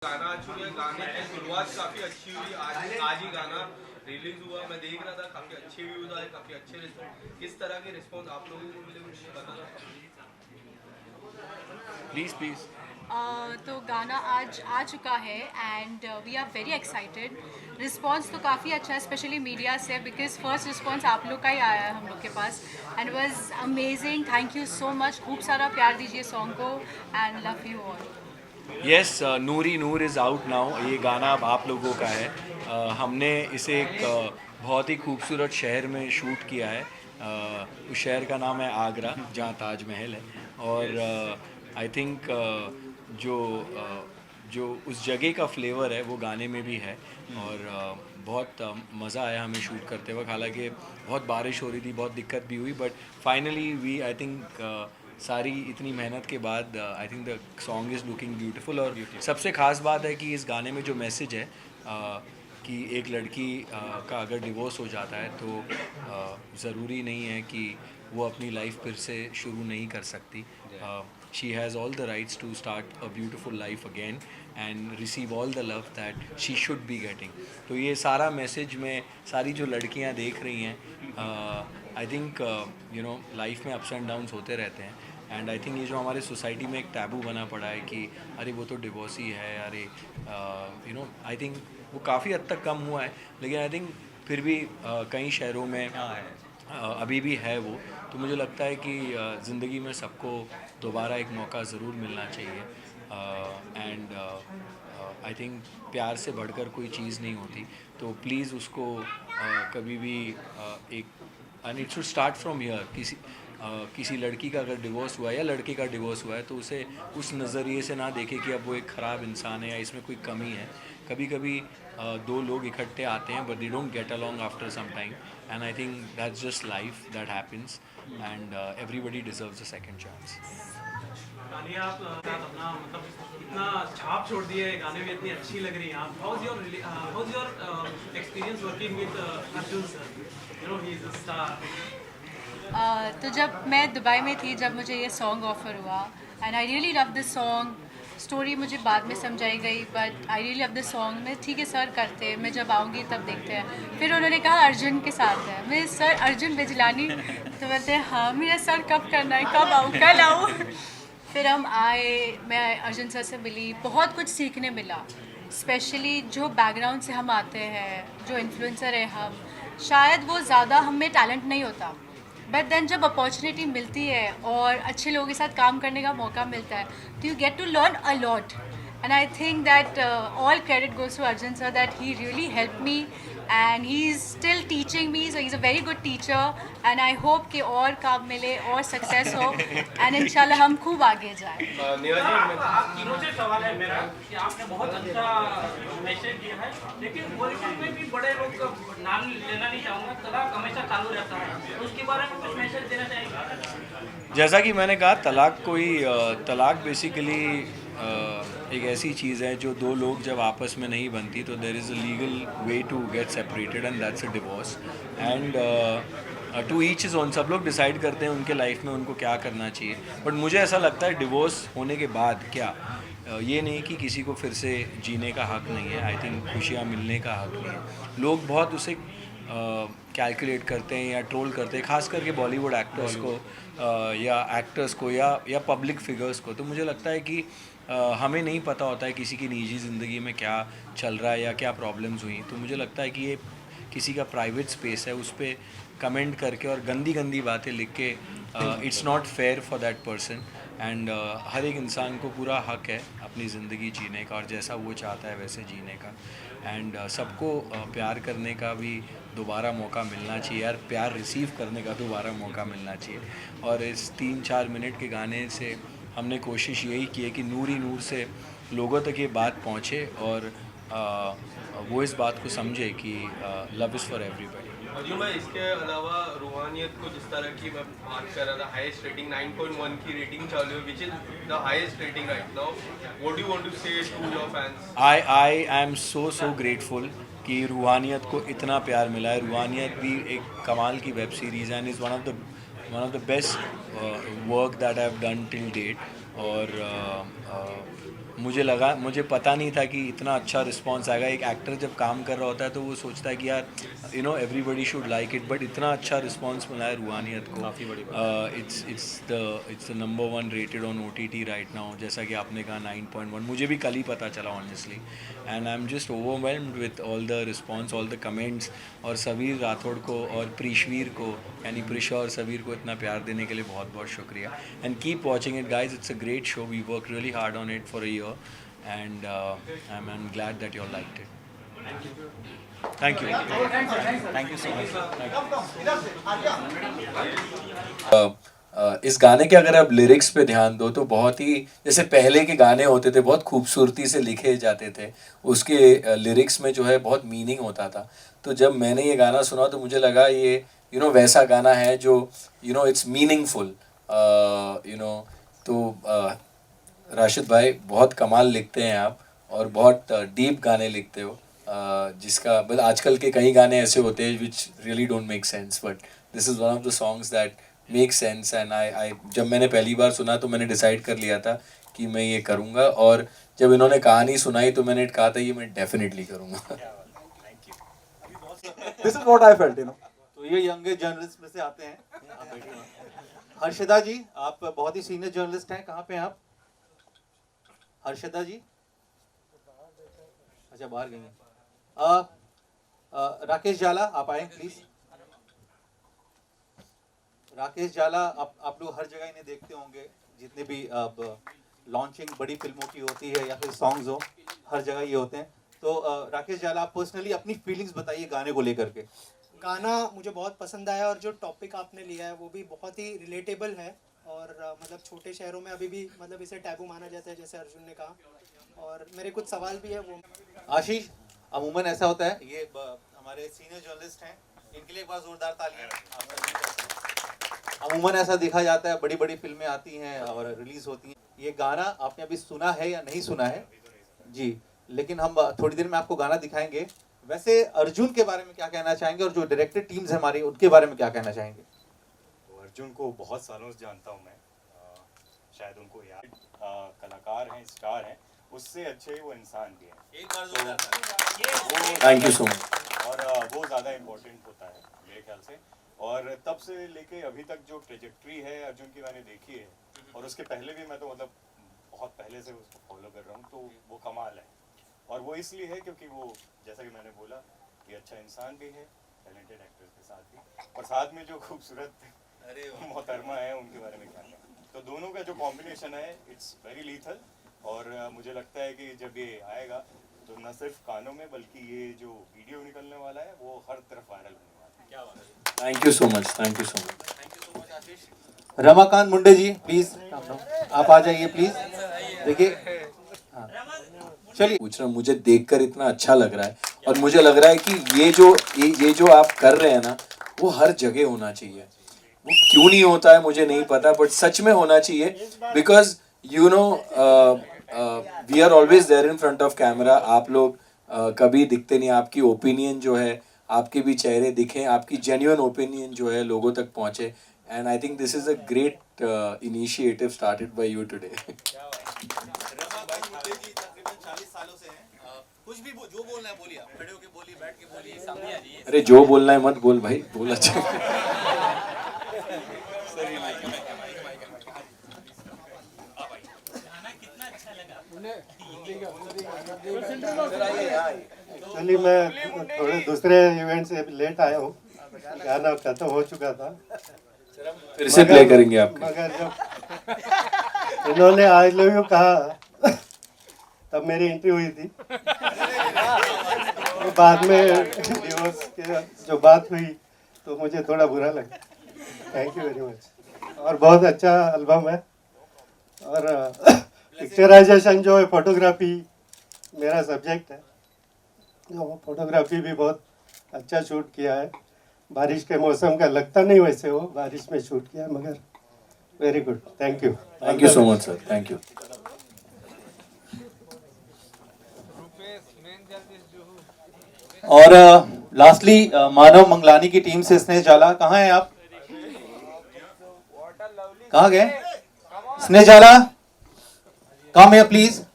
गाना आ चुका है। गाने की शुरुआत काफी अच्छी हुई। आज ही गाना रिलीज हुआ। मैं देख रहा था, काफी अच्छे व्यूज आए, काफी अच्छे रिस्पॉन्स। किस तरह के रिस्पॉन्स आप लोगों को मिले मुझे बता दो प्लीज़ प्लीज़। तो गाना आज आ चुका है and we are very excited. Response तो काफ़ी अच्छा है, स्पेशली मीडिया से, बिकॉज फर्स्ट रिस्पांस आप लोग का ही आया है हम लोग के पास and was amazing. Thank you so much, खूब सारा प्यार दीजिए सॉन्ग को and love you all. Yes, Noori Noor is out now. ये गाना अब आप लोगों का है। हमने इसे एक बहुत ही खूबसूरत शहर में शूट किया है। उस शहर का नाम है आगरा, जहाँ ताजमहल है। और आई थिंक जो जो उस जगह का फ्लेवर है वो गाने में भी है। और बहुत मज़ा आया हमें शूट करते वक्त। हालांकि बहुत बारिश हो रही थी, बहुत दिक्कत भी हुई, but finally we I think सारी इतनी मेहनत के बाद I think the song is looking beautiful. और सबसे ख़ास बात है कि इस गाने में जो मैसेज है कि एक लड़की का अगर डिवोर्स हो जाता है तो ज़रूरी नहीं है कि वो अपनी लाइफ फिर से शुरू नहीं कर सकती। She has all the rights to start a beautiful life again and receive all the love that she should be getting. तो ये सारा मैसेज में सारी जो लड़कियां देख रही हैं, I think you know life में अप्स एंड डाउन्स होते रहते हैं। एंड आई थिंक ये जो हमारे सोसाइटी में एक टैबू बना पड़ा है कि अरे वो तो डिवोर्सी है, अरे यू नो आई थिंक वो काफ़ी हद तक कम हुआ है, लेकिन आई थिंक फिर भी कई शहरों में अभी भी है वो। तो मुझे लगता है कि ज़िंदगी में सबको दोबारा एक मौका ज़रूर मिलना चाहिए। एंड आई थिंक प्यार से बढ़कर कोई चीज़ नहीं होती। तो प्लीज़ उसको कभी भी एक and it should start from here. किसी लड़की का अगर डिवोर्स हुआ है या लड़के का डिवोर्स हुआ है तो उसे उस नज़रिए से ना देखे कि अब वो एक ख़राब इंसान है या इसमें कोई कमी है। कभी कभी दो लोग इकट्ठे आते हैं but they don't get along after some time, and I think that's just life, that happens, and everybody deserves a second chance. Tania, आप साथ अपना मतलब इतना छाप छोड़ दिए, गाने भी इतनी अच्छी लग रही हैं आप। How is your experience working with Arjun sir? You know he is a star. तो जब मैं दुबई में थी, जब मुझे ये सॉन्ग ऑफर हुआ and I really love this song. Story मुझे बाद में समझाई गई but I really love this song. मैं ठीक है सर करते हैं, मैं जब आऊँगी तब देखते हैं। फिर उन्होंने कहा अर्जुन के साथ है। मैं सर अर्जुन बिजलानी, तो बोलते हैं हाँ मेरा सर कब करना है, कब आऊँ, कल आऊँ। फिर हम आए, मैं अर्जुन सर से मिली, बहुत कुछ सीखने मिला। स्पेशली जो बैकग्राउंड से हम आते हैं, जो इन्फ्लुएंसर है हम, शायद वो ज़्यादा हम में टैलेंट नहीं होता, बट देन जब अपॉर्चुनिटी मिलती है और अच्छे लोगों के साथ काम करने का मौका मिलता है तो you get to learn a lot. And I think that all credit goes to Arjun sir, that he really help me and he is still teaching me, so he is a very good teacher. And I hope कि और काम मिले और success हो and इंशाल्लाह हम खूब आगे जाएं। नेहा जी आप तीनों से सवाल है मेरा कि आपने बहुत अच्छा मैसेज दिया है, लेकिन बॉलीवुड में भी बड़े लोग का नाम लेना नहीं चाहूँगा, तलाक हमेशा चालू रहता है, तो उसके बारे में कुछ मैसेज देना चाहेंगे? जैसा कि मैंने कहा, तलाक बेसिकली एक ऐसी चीज़ है जो दो लोग जब आपस में नहीं बनती तो there is a legal way to get separated and that's a divorce. And to each his own. सब लोग डिसाइड करते हैं उनके लाइफ में उनको क्या करना चाहिए। बट मुझे ऐसा लगता है डिवोर्स होने के बाद क्या ये नहीं कि किसी को फिर से जीने का हक नहीं है। आई थिंक खुशियाँ मिलने का हक नहीं है। लोग बहुत उसे कैलकुलेट करते हैं या ट्रोल करते हैं, खास करके बॉलीवुड एक्टर्स को या एक्टर्स को या पब्लिक फिगर्स को। तो मुझे लगता है कि हमें नहीं पता होता है किसी की निजी ज़िंदगी में क्या चल रहा है या क्या प्रॉब्लम्स हुई। तो मुझे लगता है कि ये किसी का प्राइवेट स्पेस है, उस पर कमेंट करके और गंदी गंदी बातें लिख के it's not fair for that person. And हर एक इंसान को पूरा हक है अपनी ज़िंदगी जीने का और जैसा वो चाहता है वैसे जीने का। एंड सबको प्यार करने का भी दोबारा मौका मिलना चाहिए यार, प्यार रिसीव करने का दोबारा मौका मिलना चाहिए। और इस 3-4 मिनट के गाने से हमने कोशिश यही की है कि नूर ही नूर से लोगों तक ये बात पहुँचे और वो इस बात को समझे कि love is for everybody. Arjun भाई, इसके अलावा रूहानियत को जिस तरह की मैं बात कर रहा था, हाईएस्ट रेटिंग 9.1 की रेटिंग चालू है, which is the highest rating right now. What do you want to say to your fans? I am so grateful कि रूहानियत को इतना प्यार मिला है। रूहानियत भी एक कमाल की web series and is one of the best work that I have done till date. और मुझे पता नहीं था कि इतना अच्छा रिस्पांस आएगा। एक एक्टर जब काम कर रहा होता है तो वो सोचता है कि यार everybody should like it, but इतना अच्छा रिस्पांस मिला है रूहानियत को। काफ़ी बड़ी it's the number 1 rated on OTT right now, जैसा कि आपने कहा 9.1, मुझे भी कल ही पता चला honestly. And I am just overwhelmed with all the response, all the comments, और सबीर राठौड़ को और प्रीशवीर को, यानी प्रिशा और सबीर को इतना प्यार देने के लिए बहुत बहुत शुक्रिया। And keep watching it guys, it's a great show, we work really hard on it for a year, and I'm glad that you all liked it. Thank you. Thank you so much. इस गाने के अगर आप lyrics पे ध्यान दो तो बहुत ही, जैसे पहले के गाने होते थे बहुत खूबसूरती से लिखे जाते थे, उसके लिरिक्स में जो है बहुत मीनिंग होता था। तो जब मैंने ये गाना सुना तो मुझे लगा ये वैसा गाना है जो इट्स मीनिंगफुल। तो राशिद भाई बहुत कमाल लिखते हैं आप, और बहुत डीप गाने लिखते हो, जिसका बस आजकल के कई गाने ऐसे होते हैं which really don't make sense, but this is one of the songs that make sense. And I जब मैंने पहली बार सुना तो मैंने डिसाइड कर लिया था कि मैं ये करूँगा, और जब इन्होंने कहानी सुनाई तो मैंने कहा था ये मैं डेफिनेटली करूँगा। This is what I felt, तो ये यंग जर्नलिस्ट में से आते हैं। हर्षदा जी, आप बहुत ही सीनियर जर्नलिस्ट हैं, कहाँ पे हैं आप? हर्षदा जी, अच्छा बाहर गई हैं। राकेश जाला, आप आए प्लीज। राकेश जाला, आप लोग हर जगह इन्हें देखते होंगे, जितने भी लॉन्चिंग बड़ी फिल्मों की होती है या फिर सॉन्ग्स हो, हर जगह ये होते हैं। तो राकेश जाला, आप पर्सनली अपनी फीलिंग्स बताइए गाने को लेकर के। गाना मुझे बहुत पसंद आया, और जो टॉपिक आपने लिया है वो भी बहुत ही रिलेटेबल है, और मतलब छोटे शहरों में अभी भी मतलब इसे टैबू माना जाता है, जैसे अर्जुन ने कहा, और मेरे कुछ सवाल भी है वो। आशीष, अमूमन ऐसा होता है, ये हमारे सीनियर जर्नलिस्ट हैं, इनके लिए एक बार जोरदार तालियां। अमूमन ऐसा देखा जाता है, बड़ी बड़ी फिल्में आती हैं और रिलीज होती हैं, ये गाना आपने अभी सुना है या नहीं सुना है जी? लेकिन हम थोड़ी देर में आपको गाना दिखाएंगे। वैसे अर्जुन के बारे में क्या कहना चाहेंगे, और जो डायरेक्टर टीम्स है हमारी, उनके बारे में क्या कहना चाहेंगे? अर्जुन को बहुत सालों से जानता हूँ मैं, शायद उनको याद, कलाकार हैं, स्टार हैं, उससे अच्छे वो इंसान भी हैं। एक बार थैंक यू सो मच। और वो ज़्यादा इम्पोर्टेंट होता है मेरे ख्याल से। और तब से लेके अभी तक जो ट्रेजेक्ट्री है अर्जुन की मैंने देखी है, और उसके पहले भी मैं तो मतलब बहुत पहले से उसको फॉलो कर रहा हूँ, तो वो कमाल है। और वो इसलिए है क्योंकि वो, जैसा कि मैंने बोला, कि अच्छा इंसान भी है, टैलेंटेड एक्टर्स के साथ भी, और साथ में जो खूबसूरत मोहतरमा है उनके बारे में क्या है। तो दोनों का जो कॉम्बिनेशन है, इट्स वेरी लीथल। और मुझे लगता है कि जब ये आएगा तो न सिर्फ कानों में, बल्कि ये जो वीडियो निकलने वाला है वो हर तरफ वायरल होने वाला है। क्या बात है। Thank you so much, thank you so much. Thank you so much Ashish. Ramakant Munde ji, please आप आ जाइए प्लीज। देखिए, चलिए, पूछ रहा हूँ, मुझे देखकर इतना अच्छा लग रहा है, और मुझे लग रहा है कि ये जो आप कर रहे हैं ना, वो हर जगह होना चाहिए। वो क्यों नहीं होता है मुझे नहीं पता, बट सच में होना चाहिए, because we are always there in front of camera. आप लोग कभी दिखते नहीं, आपकी ओपिनियन जो है, आपके भी चेहरे दिखें, आपकी जेन्युइन ओपिनियन जो है लोगों तक पहुंचे। And I think this is a great initiative started by you today. कुछ भी जो बोलना है बोलिए, आप खड़े होके बोलिए, बैठ के बोलिए, सामने आ जाइए। अरे जो बोलना है मत बोल भाई, बोल अच्छा। एक्चुअली मैं थोड़े दूसरे इवेंट से लेट आया हूँ, गाना खत्म हो चुका था, फिर से प्ले करेंगे आपका। मगर जब इन्होंने आई लव यू कहा तब मेरी एंट्री हुई थी। तो बाद में डिवोर्स के जो बात हुई तो मुझे थोड़ा बुरा लगा। Thank you very much. और बहुत अच्छा एल्बम है, और पिक्चराइजेशन जो है, फोटोग्राफी मेरा सब्जेक्ट है, तो फोटोग्राफी भी बहुत अच्छा शूट किया है। बारिश के मौसम का लगता नहीं वैसे वो बारिश में शूट किया, मगर very good. Thank you, thank you so much sir, thank you. और लास्टली मानव मंगलानी की टीम से स्नेह जाला, कहाँ हैं आप? कहाँ गए स्नेह जाला? कम है प्लीज।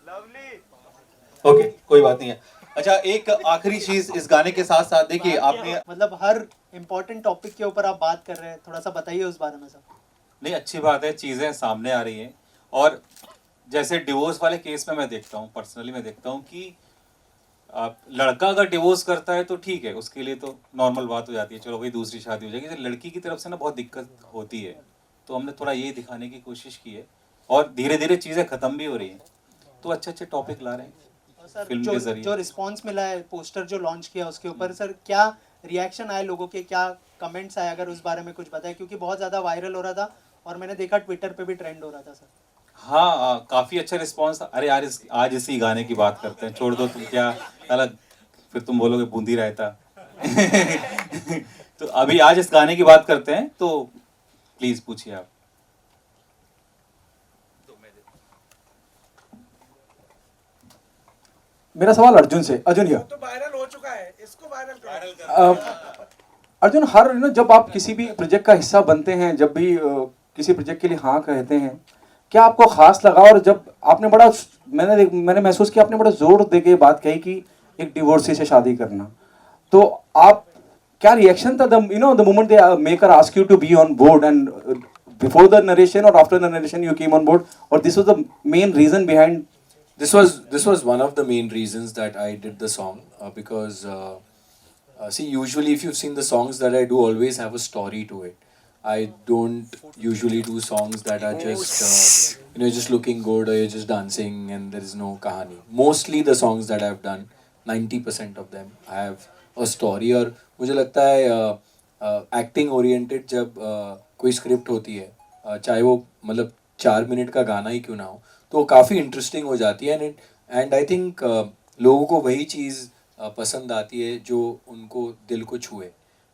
ओके, कोई बात नहीं है। अच्छा, एक आखिरी चीज इस गाने के साथ साथ देखिए आपने, मतलब हर इम्पोर्टेंट टॉपिक के ऊपर आप बात कर रहे हैं, थोड़ा सा बताइए उस बारे में सर। नहीं, अच्छी बात है, चीज़ें सामने आ रही हैं। और जैसे डिवोर्स वाले केस में मैं देखता हूँ, पर्सनली मैं देखता हूँ कि लड़का अगर डिवोर्स करता है तो ठीक है, उसके लिए तो नॉर्मल बात हो जाती है, चलो भाई दूसरी शादी हो जाएगी। तो लड़की की तरफ से ना बहुत दिक्कत होती है, तो हमने थोड़ा ये दिखाने की कोशिश की है और धीरे धीरे चीज़ें ख़त्म भी हो रही हैं। तो अच्छे अच्छे टॉपिक ला रहे हैं और सर फिल्म जो के जरिए। जो रिस्पांस मिला है, पोस्टर जो लॉन्च किया उसके ऊपर सर, क्या रिएक्शन आए लोगों के, क्या कमेंट्स आए, अगर उस बारे में कुछ बताएं, क्योंकि बहुत ज़्यादा वायरल हो रहा था और मैंने देखा ट्विटर पे भी ट्रेंड हो रहा था सर। हाँ, काफ़ी अच्छा रिस्पॉन्स था। अरे यार, आज इसी गाने की बात करते हैं, छोड़ दो तुम क्या अलग, फिर तुम बोलोगे बूंदी रायता। तो अभी आज इस गाने की बात करते हैं, तो प्लीज पूछिए आप। मेरा सवाल अर्जुन से। अर्जुन हियर। तो वायरल हो चुका है, इसको वायरल करो। अर्जुन, हर जब आप किसी भी प्रोजेक्ट का हिस्सा बनते हैं, जब भी किसी प्रोजेक्ट के लिए हाँ कहते हैं, क्या आपको खास लगा? और जब आपने बड़ा, मैंने महसूस किया आपने बड़ा जोर दे के बात कही कि एक डिवोर्सी से शादी करना, तो आप क्या रिएक्शन था the moment they maker ask you to be on board, and before the narration or after the narration you came on board, or this was the main reason behind? This was one of the main reasons that I did the song, because see, usually if you've seen the songs that I do, always have a story to it. I don't usually do songs that are just just looking good or you're just dancing and there is no kahani. Mostly the songs that I've done, 90% of them I have a story. और मुझे लगता है acting oriented जब कोई script होती है, चाहे वो मतलब 4 मिनट का गाना ही क्यों ना हो, तो काफ़ी इंटरेस्टिंग हो जाती है। एंड आई थिंक लोगों को वही चीज़ पसंद आती है जो उनको दिल को छुए,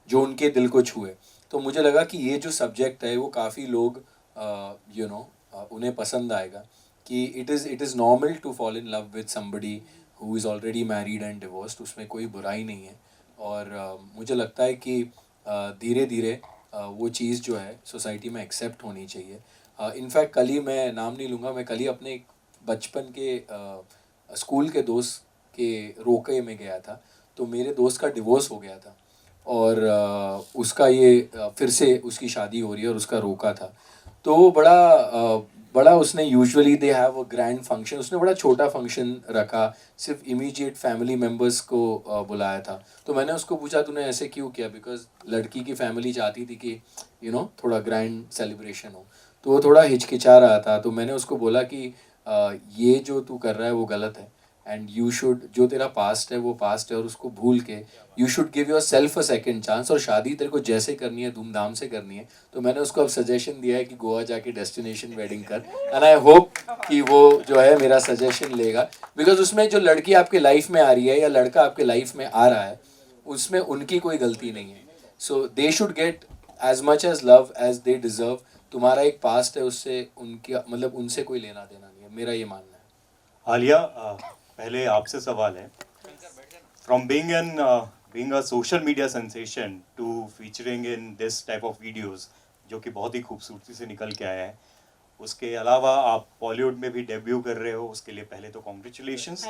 जो उनके दिल को छुए। तो मुझे लगा कि ये जो सब्जेक्ट है वो काफ़ी लोग उन्हें पसंद आएगा, कि it is normal to fall in love with somebody who is already married and divorced, उसमें कोई बुराई नहीं है। और मुझे लगता है कि धीरे धीरे वो चीज़ जो है सोसाइटी में एक्सेप्ट होनी चाहिए। इनफैक्ट कल ही, मैं नाम नहीं लूँगा, मैं कल ही अपने एक बचपन के स्कूल के दोस्त के रोके में गया था, तो मेरे दोस्त का डिवोर्स हो गया था और उसका ये फिर से उसकी शादी हो रही है और उसका रोका था। तो वो बड़ा उसने, usually they have a grand function, उसने बड़ा छोटा फंक्शन रखा, सिर्फ इमीडिएट फैमिली मेम्बर्स को बुलाया था। तो मैंने उसको पूछा तूने ऐसे क्यों किया, बिकॉज लड़की की फैमिली चाहती थी कि थोड़ा ग्रैंड सेलिब्रेशन हो, तो वो थोड़ा हिचकिचा रहा था। तो मैंने उसको बोला कि ये जो तू कर रहा है वो गलत है, एंड यू शुड, जो तेरा पास्ट है वो पास्ट है और उसको भूल के you should give your self a second chance, और शादी तेरे को जैसे करनी है धूमधाम से करनी है। तो मैंने उसको अब सजेशन दिया है कि गोवा जाके डेस्टिनेशन वेडिंग कर, एंड आई होप कि वो जो है मेरा सजेशन लेगा, बिकॉज उसमें जो लड़की आपके लाइफ में आ रही है या लड़का आपके लाइफ में आ रहा है, उसमें उनकी कोई गलती नहीं है। So they should get as much as love as they deserve. तुम्हारा एक पास्ट है, उससे उनकी मतलब उनसे कोई लेना देना नहीं है, मेरा ये मानना है। आलिया, पहले आपसे सवाल है, from being a social media sensation to featuring in this type of videos, जो कि बहुत ही खूबसूरती से निकल के आया है, उसके अलावा आप बॉलीवुड में भी डेब्यू कर रहे हो, उसके लिए पहले तो कॉन्ग्रेचुलेशंस।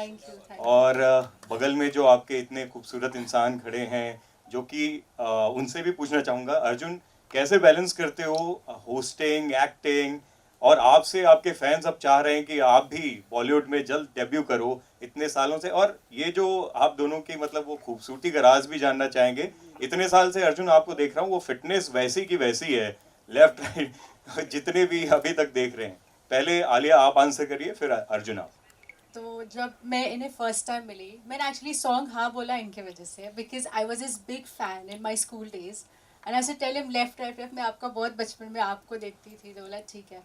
और बगल में जो आपके इतने खूबसूरत इंसान खड़े हैं, जो कि उनसे भी पूछना चाहूँगा, अर्जुन कैसे बैलेंस करते हो होस्टिंग, एक्टिंग, और आपसे आपके फैंस अब चाह रहे हैं कि आप भी बॉलीवुड में जल्द डेब्यू करो इतने सालों से, और ये जो आप दोनों की मतलब वो खूबसूरती का राज भी जानना चाहेंगे। इतने साल से अर्जुन आपको देख रहा हूँ, वो फिटनेस वैसी की वैसी है, लेफ्ट राइट जितने भी अभी तक देख रहे हैं। पहले आलिया आप आंसर करिए, फिर अर्जुन आप। तो जब मैं इन्हें फर्स्ट टाइम मिली, मैंने एक्चुअली सॉन्ग हाँ बोला इनके वजह से, because I was is big fan in my school days, and I say tell him left right left, मैं आपका बहुत बचपन में आपको देखती थी। तो बोला ठीक है।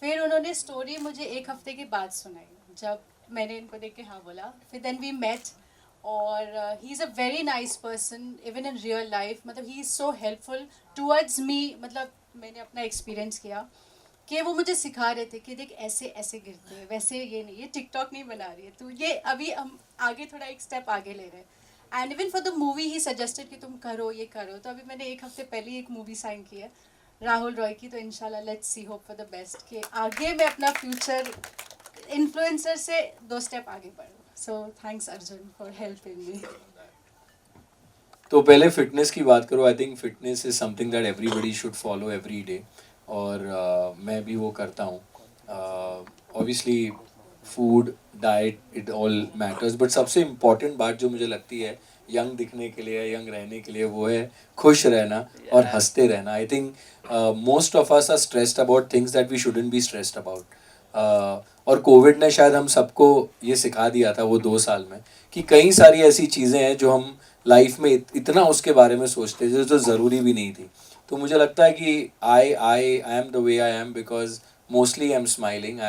फिर उन्होंने स्टोरी मुझे 1 हफ्ते के बाद सुनाई, जब मैंने इनको देख के हाँ बोला। फिर देन वी मेट, और he is a very nice person even in real life, मतलब he is so helpful towards me. मतलब मैंने अपना एक्सपीरियंस किया कि वो मुझे सिखा रहे थे कि देख ऐसे ऐसे गिरते हैं, वैसे ये नहीं, ये टिकटॉक नहीं बना रही है तो ये अभी हम आगे थोड़ा एक स्टेप आगे ले रहे हैं। And even for the movie he suggested कि तुम करो ये करो। तो अभी मैंने 1 हफ्ते पहले एक मूवी साइन की है राहुल रॉय की, तो इंशाल्लाह let's see, hope for the best कि आगे मैं अपना फ्यूचर इन्फ्लुएंसर से 2 स्टेप आगे बढ़ूँ। So thanks Arjun for helping me. तो पहले फिटनेस की बात करो. I think fitness is something that everybody should follow every day, और मैं भी वो करता हूँ. Obviously food, diet, it all matters, but सबसे इम्पॉर्टेंट बात जो मुझे लगती है यंग दिखने के लिए, यंग रहने के लिए, वो है खुश रहना और हंसते रहना. I think most of us are stressed about things that we shouldn't be stressed about. और कोविड ने शायद हम सबको ये सिखा दिया था वो 2 साल में कि कई सारी ऐसी चीज़ें हैं जो हम लाइफ में इतना उसके बारे में सोचते थे जो ज़रूरी भी नहीं थी. तो मुझे लगता है कि I am the way I am because mostly I am smiling.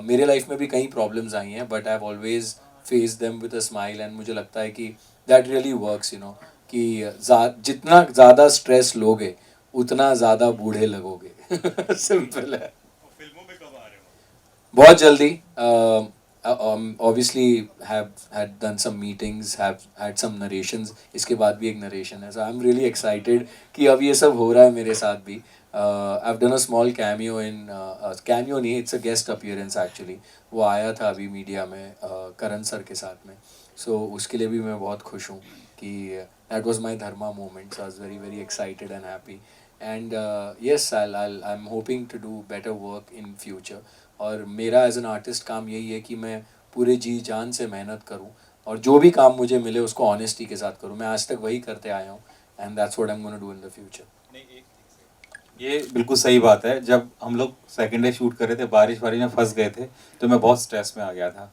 मेरे लाइफ में भी कई प्रॉब्लम्स आई हैं, but I have always face them with a smile, and मुझे लगता है कि that really works, you know, कि जितना ज़्यादा स्ट्रेस लोगे उतना ज़्यादा बूढ़े लगोगे. सिंपल है. फिल्मों में कब आ रहे हो? बहुत जल्दी. Obviously have had done some meetings, have had some narrations. इसके बाद भी एक narration है, so I'm really excited कि अब ये सब हो रहा है मेरे साथ भी. I've done a small cameo in cameo नहीं, it's a guest appearance actually. वो आया था अभी मीडिया में करण सर के साथ में, so उसके लिए भी मैं बहुत खुश हूँ कि that was my dharma moment. So I was very very excited and happy, and yes, I'm hoping to do better work in future. और मेरा एज एन आर्टिस्ट काम यही है कि मैं पूरे जी जान से मेहनत करूं और जो भी काम मुझे मिले उसको ऑनेस्टी के साथ करूं. मैं आज तक वही करते आया हूं, and that's what I am gonna do in the future. ये बिल्कुल सही बात है. जब हम लोग सेकंड डे शूट कर रहे थे, बारिश में फंस गए थे, तो मैं बहुत स्ट्रेस में आ गया था.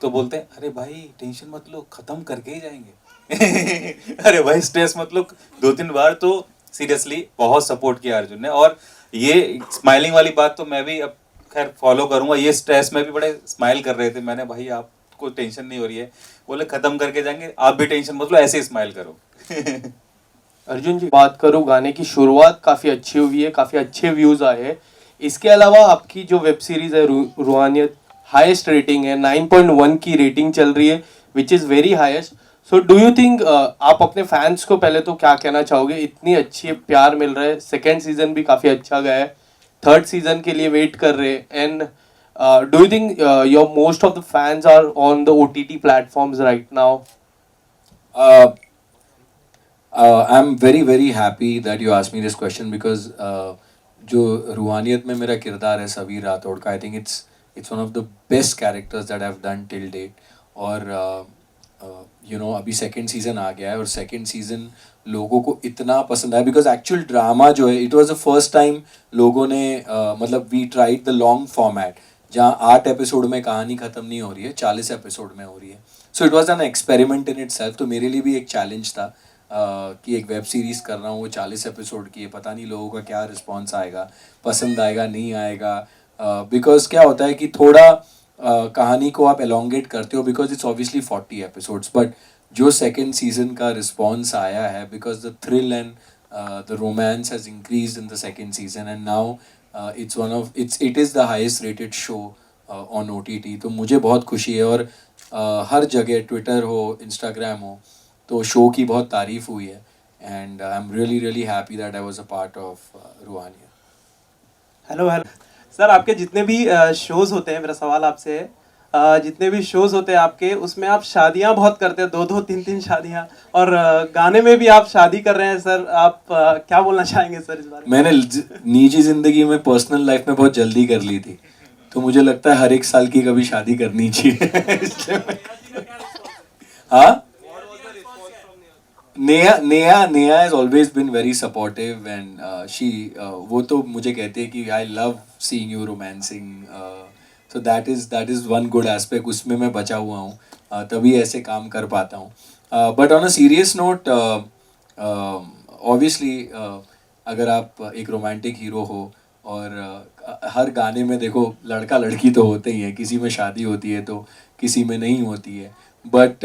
तो बोलते हैं अरे भाई टेंशन मत लो, ख़त्म करके ही जाएंगे. अरे भाई स्ट्रेस मत लो. 2-3 बार तो सीरियसली बहुत सपोर्ट किया अर्जुन ने, और ये स्माइलिंग वाली बात तो मैं भी अब खैर फॉलो करूंगा. ये स्ट्रेस में भी बड़े स्माइल कर रहे थे. मैंने भाई आपको टेंशन नहीं हो रही है, बोले खत्म करके जाएंगे, आप भी टेंशन मत लो, ऐसे ही स्माइल करो. अर्जुन जी, बात करूँ गाने की शुरुआत काफ़ी अच्छी हुई है, काफ़ी अच्छे व्यूज़ आए हैं. इसके अलावा आपकी जो वेब सीरीज़ है रूहानियत, हाईएस्ट रेटिंग है, 9.1 की रेटिंग चल रही है, which is very highest. So do you think आप अपने फैंस को पहले तो क्या कहना चाहोगे? इतनी अच्छी प्यार मिल रहा है, सेकेंड सीजन भी काफ़ी अच्छा गया है, थर्ड सीजन के लिए वेट कर रहे हैं, and do you think your most of the fans are on the OTT platforms right now? I am very very happy that you asked me this question because जो रूहानियत में मेरा किरदार है सबीर राठौड़ का, I think it's one of the best characters that I have done till date. और you know अभी second season आ गया है और सेकेंड सीज़न लोगों को इतना पसंद आया बिकॉज एक्चुअल ड्रामा जो है, it was the first time लोगों ने मतलब we tried the long format जहाँ 8 एपिसोड में कहानी ख़त्म नहीं हो रही है, 40 एपिसोड में हो रही है. So it was an experiment in itself. तो मेरे लिए भी एक चैलेंज था कि एक वेब सीरीज़ कर रहा हूँ, वो 40 एपिसोड की है, पता नहीं लोगों का क्या रिस्पॉन्स आएगा, पसंद आएगा नहीं आएगा. बिकॉज क्या होता है कि थोड़ा कहानी को आप एलोंगेट करते हो because it's obviously 40 episodes, but जो सेकेंड सीजन का रिस्पॉन्स आया है because the thrill and the romance has increase in the second season, and now it is the highest rated show on OTT. तो मुझे बहुत खुशी है, और हर जगह ट्विटर हो, इंस्टाग्राम हो, तो शो की बहुत तारीफ़ हुई है, and I am really really happy that I was a part of Roohaniyat. Hello sir, आपके जितने भी शोज़ होते हैं, मेरा सवाल आपसे है, जितने भी शोज़ होते हैं आपके, उसमें आप शादियां बहुत करते हैं, 2-2, 3-3 शादियां, और गाने में भी आप शादी कर रहे हैं. सर आप क्या बोलना चाहेंगे सर इस बारे में? मैंने निजी ज़िंदगी में, पर्सनल लाइफ में बहुत जल्दी कर ली थी, तो मुझे लगता है हर एक साल की कभी शादी करनी चाहिए. हाँ, Neha has always been very supportive, and she वो तो मुझे कहते हैं कि I love seeing you romancing, so that is one good aspect. उसमें मैं बचा हुआ हूँ, तभी ऐसे काम कर पाता हूँ. But on a serious note, obviously अगर आप एक रोमांटिक हीरो हो, और हर गाने में देखो लड़का लड़की तो होते ही है, किसी में शादी होती है तो किसी में नहीं होती है, but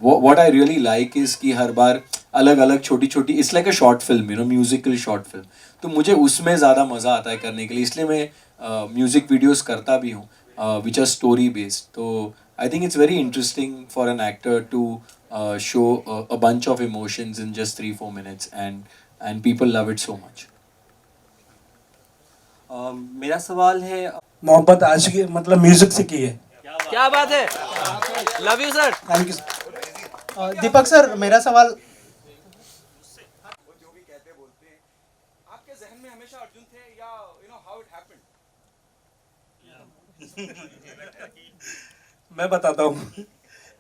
what I really like is कि हर बार अलग अलग छोटी छोटी, it's like a short film, you know, musical short film. तो मुझे उसमें ज़्यादा मज़ा आता है करने के लिए, इसलिए मैं म्यूज़िक वीडियोस करता भी हूँ विच आर स्टोरी बेस्ड. तो I think it's very interesting for an actor to show a bunch of emotions in just 3-4 minutes, and people love it so much. मेरा सवाल है, मोहब्बत आशिकी मतलब म्यूजिक से की है क्या बात है, love you sir. Thank you. Deepak sir, मेरा सवाल जो भी कहते बोलते हैं, आपके जहन में हमेशा अर्जुन थे या हाउ इट हैपेंड? मैं बताता हूँ।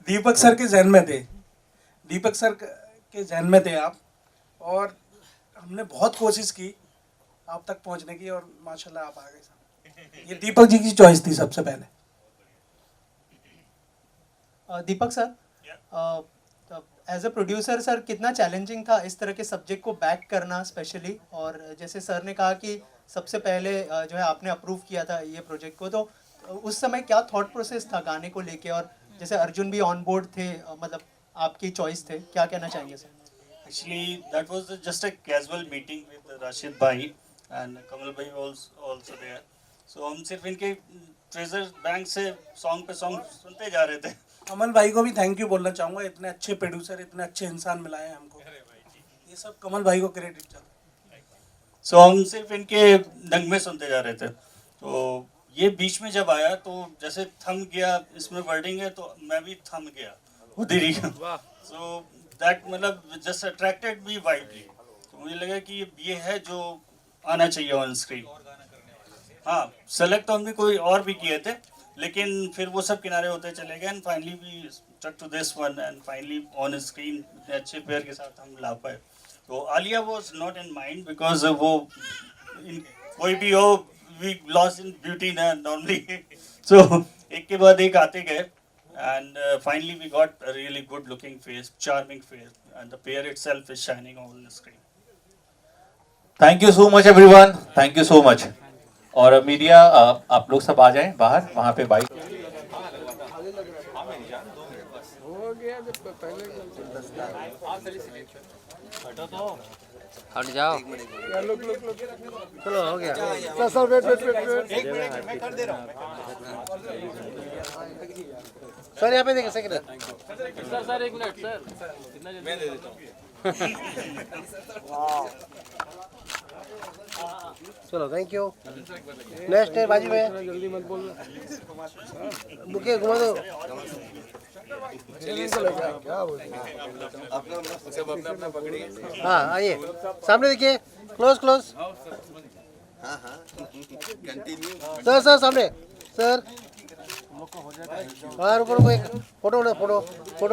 दीपक सर के जहन में थे, दीपक सर के जहन में थे आप, और हमने बहुत कोशिश की आप तक पहुँचने की, और माशाल्लाह आप आ गए सर। ये दीपक जी की चॉइस थी सबसे पहले। Deepak sir, as a producer sir, कितना चैलेंजिंग था इस तरह के सब्जेक्ट को बैक करना स्पेशली, और जैसे सर ने कहा कि सबसे पहले जो है आपने अप्रूव किया था ये प्रोजेक्ट को, तो उस समय क्या थॉट प्रोसेस था गाने को लेके, और जैसे अर्जुन भी ऑन बोर्ड थे, मतलब आपकी चॉइस थे, क्या कहना चाहेंगे sir? Actually, that was just a casual meeting with Rashid Bhai and Kamal Bhai was also there. So हम सिर्फ इनके ट्रेजर बैंक से सॉन्ग पे सॉन्ग सुनते जा रहे थे। कमल भाई को भी थैंक यू बोलना चाहूँगा, इतने अच्छे प्रोड्यूसर, इतने अच्छे इंसान मिलाए हैं हमको, ये सब कमल भाई को क्रेडिट चलता है। सो हम सिर्फ इनके नगमे सुनते जा रहे थे, तो ये बीच में जब आया तो जैसे थम गया, इसमें वर्डिंग है तो मैं भी थम गया उधर ही। सो दैट मतलब जस्ट अट्रैक्टेड मी वाइडली, तो मुझे लगा कि ये है जो आना चाहिए ऑन स्क्रीन। हाँ, सेलेक्ट तो हमने कोई और भी किए थे, लेकिन फिर वो सब किनारे होते चले गए, and finally we stuck to this one, and finally on screen इतने अच्छे पेयर के साथ हम ला पाए। तो Alia was not in mind, because वो कोई भी हो, वी लॉस्ट इन ब्यूटी ना नॉर्मली। सो एक के बाद एक आते गए, and finally we got a really good looking face, charming face, and the pair itself is shining on the screen. Thank you so much everyone, thank you so much. और media आप लोग सब आ जाएं बाहर, वहाँ पे बाइक हट जाओ। चलो हो गया सर, वेट एक मिनट मैं कर दे रहा हूँ सर, यहाँ पे देखिए सेकंड सर एक मिनट सर, मैं दे देता हूँ। चलो थैंक यू। नेक्स्ट है बाजू में, जल्दी मत बोल, बुके घुमा दो। हाँ आइए, सामने देखिए, क्लोज क्लोज। सर सर सामने सर, हाँ रुको रुको, एक फोटो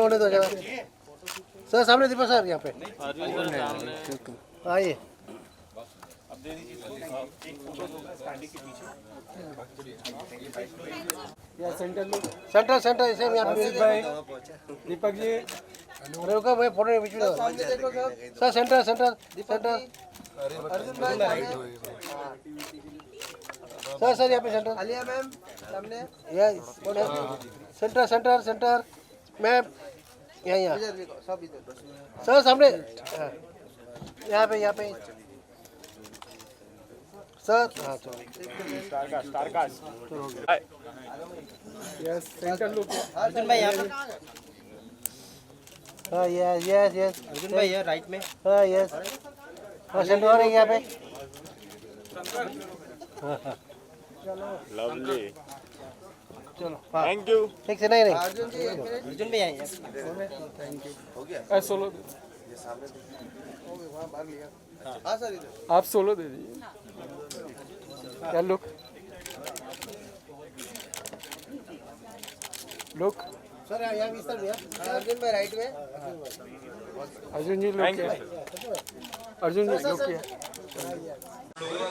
होने दो जरा। सर सामने दीपक सर, यहाँ पे आइए। सेंटर सेंटर इसे दीपक जी, रुको भाई, फोटो बीच में। Sir centre centre centre, sir sir यहाँ पे सेंटर, आलिया मैम सामने, सेंटर सेंटर सेंटर मैम, यहाँ सर सामने, यहाँ पे सर। हाँ चलो, यस सेंटर लुक, अर्जुन भाई यहाँ पे। हाँ यस यस यस, अर्जुन भाई यहाँ राइट में। हाँ यस, हाँ सेंटर और यहाँ पे। लवली, चलो थैंक यू। ठीक से, नहीं अर्जुन भाई आइए। थैंक यू, हो गया। सोलो ये सामने वहाँ बाहर लिया। हाँ सर, आप सोलो दे दीजिए। क्या लुक सर यहाँ भी सर भैया, अर्जुन भाई राइट में। अर्जुन जी लुक किया, अर्जुन जी लुक किया।